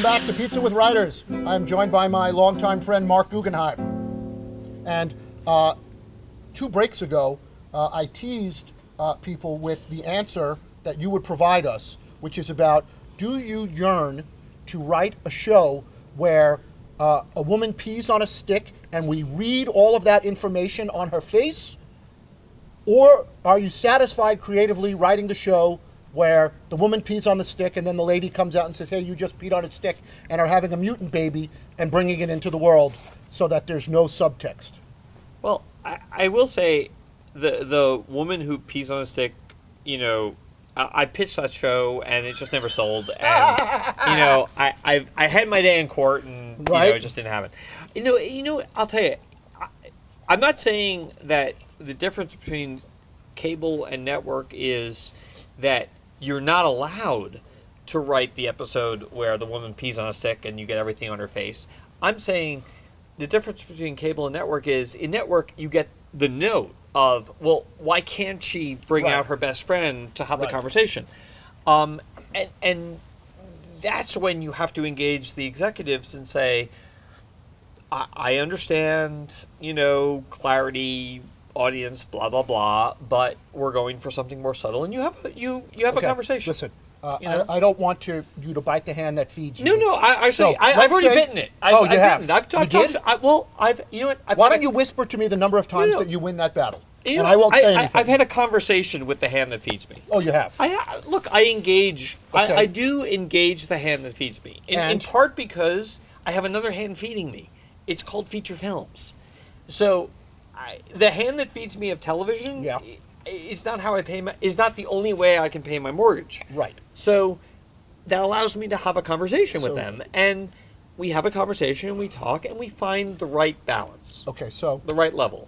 Welcome back to Pizza with Writers. I'm joined by my longtime friend Marc Guggenheim. And 2 breaks ago, I teased people with the answer that you would provide us, which is about, do you yearn to write a show where a woman pees on a stick and we read all of that information on her face? Or are you satisfied creatively writing the show where the woman pees on the stick and then the lady comes out and says, hey, you just peed on a stick, and are having a mutant baby and bringing it into the world so that there's no subtext? Well, I will say the woman who pees on a stick, I pitched that show and it just never sold. And, I had my day in court and, it just didn't happen. I'll tell you, I'm not saying that the difference between cable and network is that you're not allowed to write the episode where the woman pees on a stick and you get everything on her face. I'm saying the difference between cable and network is, in network, you get the note of, well, why can't she bring out her best friend to have the conversation? And that's when you have to engage the executives and say, I understand, clarity, audience, blah blah blah, but we're going for something more subtle, and you have a conversation. Listen, I don't want you to bite the hand that feeds you. No, I've already bitten it. You have. I've talked. You did? Why don't you whisper to me the number of times that you win that battle, and I won't say anything. I've had a conversation with the hand that feeds me. Oh, you have. I engage. Okay. I do engage the hand that feeds me, in part because I have another hand feeding me. It's called feature films. So the hand that feeds me of television is not how I pay is not the only way I can pay my mortgage. Right. So that allows me to have a conversation with them, and we have a conversation and we talk and we find the right balance. Okay, so the right level.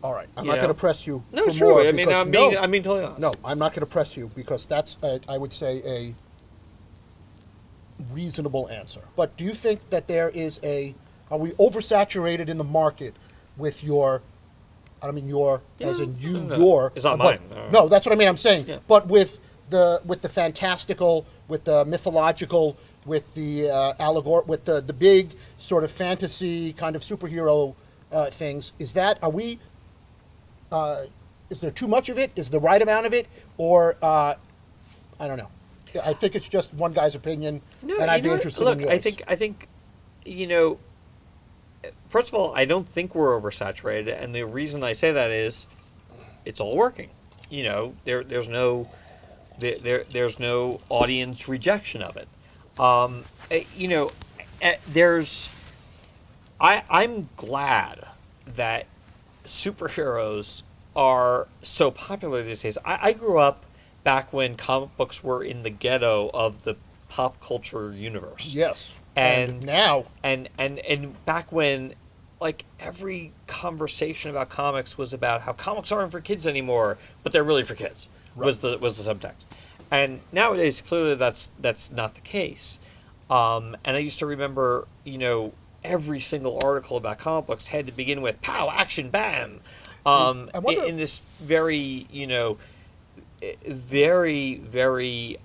All right, I'm not going to press you. No, for true. More I'm being totally honest. No, I'm not going to press you because that's I would say a reasonable answer. But do you think that there is are we oversaturated in the market with your, I don't mean your, as in you, no. your. It's not mine. No, that's what I mean. I'm saying, but with the fantastical, with the mythological, with the with the big sort of fantasy kind of superhero things. Is there too much of it? Is the right amount of it, or I don't know. I think it's just one guy's opinion, and I'd be interested in yours. I think, first of all, I don't think we're oversaturated, and the reason I say that is, it's all working. There's no audience rejection of it. I'm glad that superheroes are so popular these days. I grew up back when comic books were in the ghetto of the pop culture universe. Yes. And now, and back when, like, every conversation about comics was about how comics aren't for kids anymore, but they're really for kids. Right. was the subtext. And nowadays, clearly that's not the case. And I used to remember, every single article about comic books had to begin with "pow, action, bam," in this very, very, very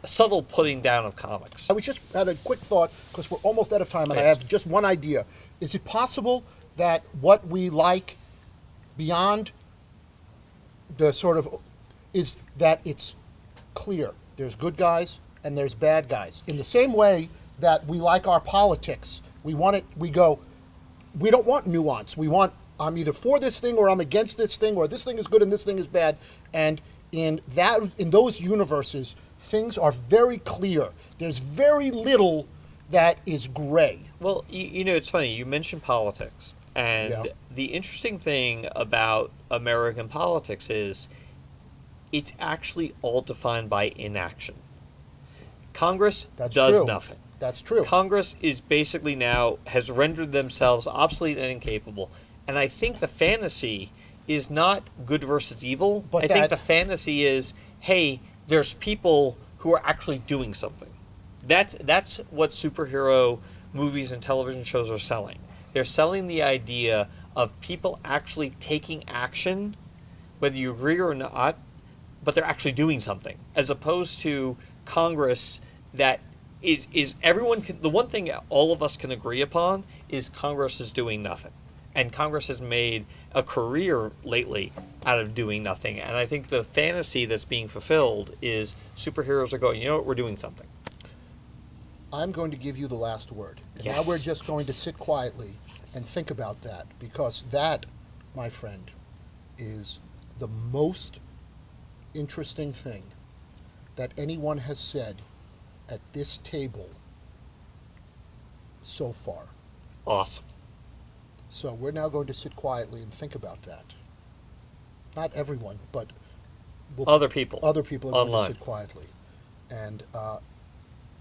subtle putting down of comics. I was just had a quick thought because we're almost out of time, and I have just one idea. Is it possible that what we like beyond the sort of is that it's clear? There's good guys and there's bad guys. In the same way that we like our politics, we want it. We don't want nuance. We want, I'm either for this thing or I'm against this thing, or this thing is good and this thing is bad. And in those universes, things are very clear. There's very little that is gray. Well, it's funny. You mentioned politics. And the interesting thing about American politics is it's actually all defined by inaction. Congress does nothing. That's true. Congress is basically now has rendered themselves obsolete and incapable. And I think the fantasy is not good versus evil. But I think the fantasy is, hey, there's people who are actually doing something. That's what superhero movies and television shows are selling. They're selling the idea of people actually taking action, whether you agree or not, but they're actually doing something, as opposed to Congress that is everyone can, the one thing all of us can agree upon is Congress is doing nothing, and Congress has made a career lately out of doing nothing. And I think the fantasy that's being fulfilled is superheroes are going, you know what, we're doing something. I'm going to give you the last word. And Yes. now we're just going to sit quietly and think about that, because that, my friend, is the most interesting thing that anyone has said at this table so far. Awesome. So we're now going to sit quietly and think about that. Not everyone, but Other people. other people are going Online. to sit quietly. And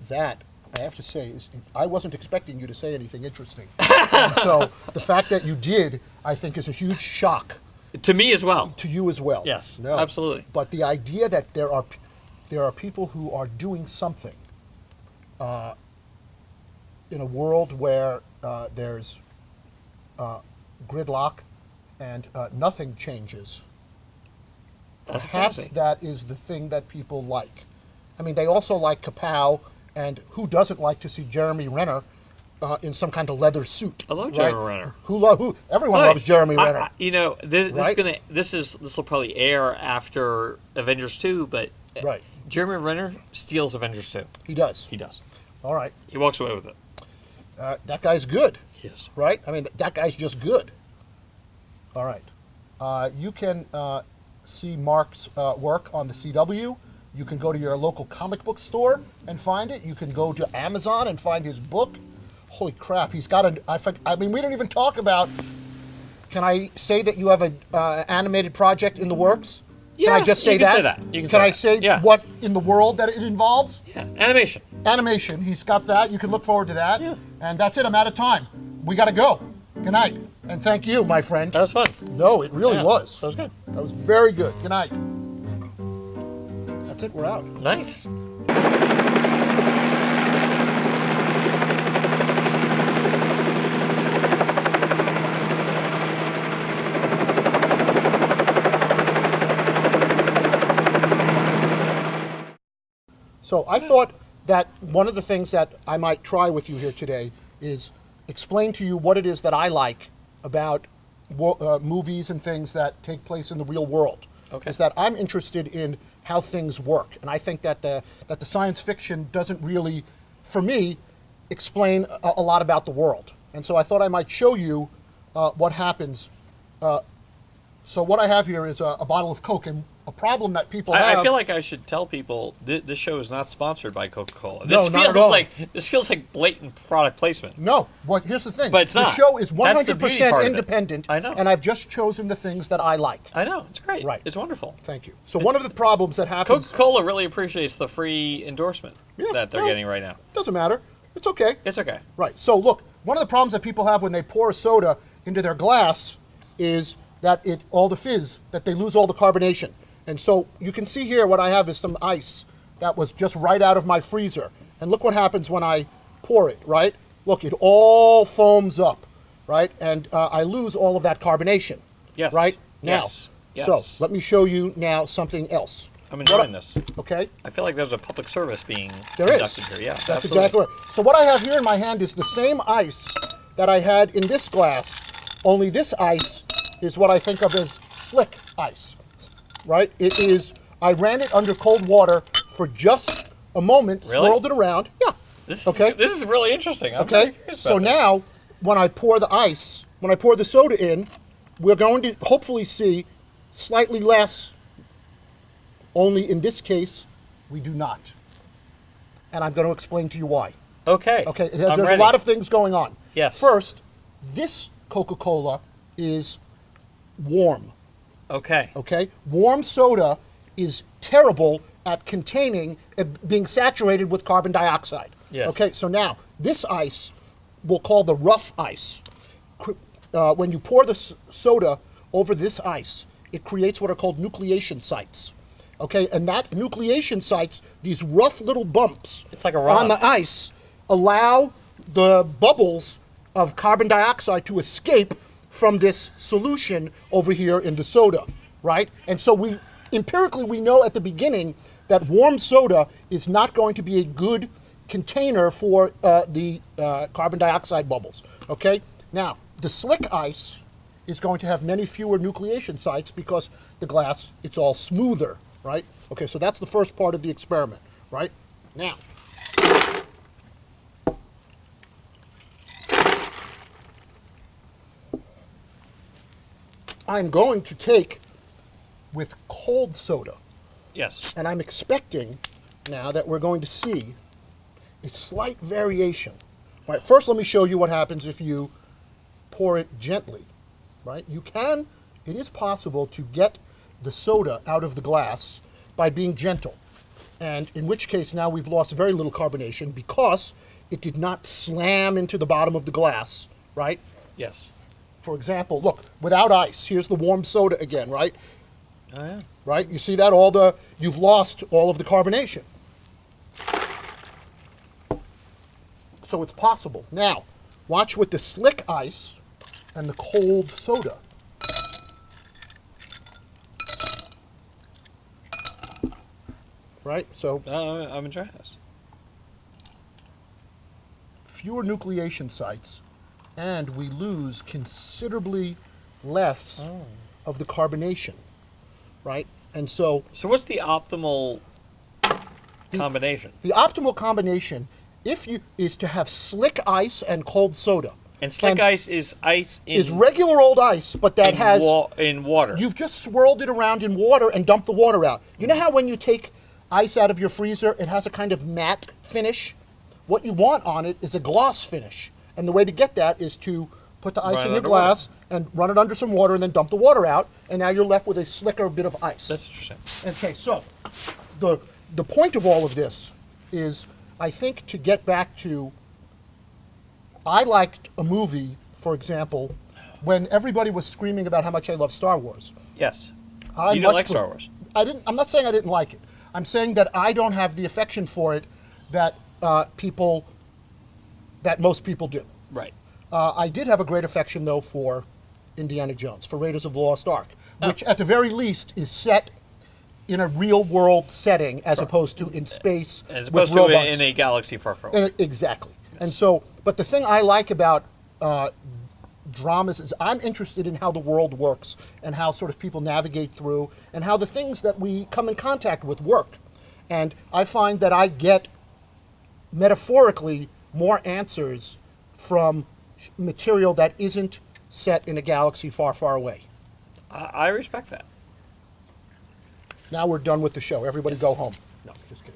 that, I have to say, is I wasn't expecting you to say anything interesting. And so the fact that you did, I think, is a huge shock To me as well. to you as well. Yes, No. absolutely. But the idea that there are people who are doing something in a world where there's gridlock and nothing changes, That's perhaps amazing. that is the thing that people like. I mean, they also like Kapow, and who doesn't like to see Jeremy Renner in some kind of leather suit? I love right? Jeremy Renner. Who? Everyone loves Jeremy Renner. You know, Right? this will probably air after Avengers 2, but Right. Jeremy Renner steals Avengers 2. He does. He does. All right. He walks away with it. That guy's good. Yes. Right? I mean, that guy's just good. All right. You can see Mark's work on the CW. You can go to your local comic book store and find it. You can go to Amazon and find his book. Holy crap, he's got I mean, we don't even talk about, can I say that you have an animated project in the works? Yeah, can I just say you can that? say that. You can Can say I that. say Yeah. what in the world that it involves? Yeah. Animation. Animation. He's got that. You can look forward to that. Yeah. And that's it. I'm out of time. We got to go. Good night. And thank you, my friend. That was fun. No, it really Yeah, was. That was good. That was very good. Good night. That's it. We're out. Nice. So I thought that one of the things that I might try with you here today is explain to you what it is that I like about movies and things that take place in the real world. Okay. Is that I'm interested in how things work, and I think that the science fiction doesn't really, for me, explain a lot about the world. And so I thought I might show you what happens. So what I have here is a bottle of Coke, and a problem that people have. I feel like I should tell people this show is not sponsored by Coca-Cola. No, This not feels at all. this feels like blatant product placement. No, well, here's the thing. But it's the not. show is That's the beauty part 100% of it. independent, I know. and I've just chosen the things that I like. I know, it's great. Right. It's wonderful. Thank you. So one of the problems that happens Coca-Cola really appreciates the free endorsement Yeah, that they're well- getting right now. doesn't matter. It's okay. It's okay. Right. So look, one of the problems that people have when they pour a soda into their glass is that all the fizz, that they lose all the carbonation. And so you can see here what I have is some ice that was just right out of my freezer. And look what happens when I pour it, right? Look, it all foams up, right? And I lose all of that carbonation. Yes. Right? Now. Yes. Yes. So let me show you now something else. I'm enjoying this. Okay? I feel like there's a public service being There is. conducted here. Yeah, That's absolutely. exactly right. So what I have here in my hand is the same ice that I had in this glass, only this ice is what I think of as slick ice, right? It is, I ran it under cold water for just a moment, Really? swirled it around. Yeah. This Okay. is, this is really interesting. I'm Okay. very curious So about this. now, when I pour the ice, when I pour the soda in, we're going to hopefully see slightly less, only in this case, we do not. And I'm going to explain to you why. Okay. Okay, I'm there's a ready. lot of things going on. Yes. First, this Coca-Cola is warm, Okay. okay? Warm soda is terrible at containing, being saturated with carbon dioxide. Yes. Okay, so now, this ice, we'll call the rough ice. When you pour the soda over this ice, it creates what are called nucleation sites. Okay, and that nucleation sites, these rough little bumps It's like a rock. on the ice, allow the bubbles of carbon dioxide to escape from this solution over here in the soda, right? And so we know at the beginning that warm soda is not going to be a good container for the carbon dioxide bubbles. Okay? Now, the slick ice is going to have many fewer nucleation sites because the glass, it's all smoother, right? Okay, so that's the first part of the experiment, right? Now, I'm going to take with cold soda, Yes. and I'm expecting now that we're going to see a slight variation. Right, first let me show you what happens if you pour it gently, right? It is possible to get the soda out of the glass by being gentle. And in which case now we've lost very little carbonation because it did not slam into the bottom of the glass, right? Yes. For example, look, without ice, here's the warm soda again, right? Oh yeah. Right? You see that? You've lost all of the carbonation. So it's possible. Now, watch with the slick ice and the cold soda. Right? So I'm enjoying this. fewer nucleation sites, and we lose considerably less of the carbonation. Right? And so So what's the optimal combination? the optimal combination is to have slick ice and cold soda. And slick ice is Is regular old ice, but that has in water. You've just swirled it around in water and dumped the water out. You know how when you take ice out of your freezer, it has a kind of matte finish? What you want on it is a gloss finish. And the way to get that is to put the ice Run it in your under glass and run it under some water and then dump the water out. And now you're left with a slicker bit of ice. That's interesting. Okay, so the point of all of this is, I think, to get back to, I liked a movie, for example, when everybody was screaming about how much I love Star Wars. Yes. I You don't much like Star Wars. I'm not saying I didn't like it. I'm saying that I don't have the affection for it that most people do. Right. I did have a great affection, though, for Indiana Jones, for Raiders of the Lost Ark, which at the very least is set in a real-world setting as opposed to in space As with opposed to robots. in a galaxy far, far away. Exactly. And so, but the thing I like about dramas is I'm interested in how the world works and how sort of people navigate through and how the things that we come in contact with work. And I find that I get, metaphorically, more answers from material that isn't set in a galaxy far, far away. I respect that. Now we're done with the show. Everybody go home. No, just kidding.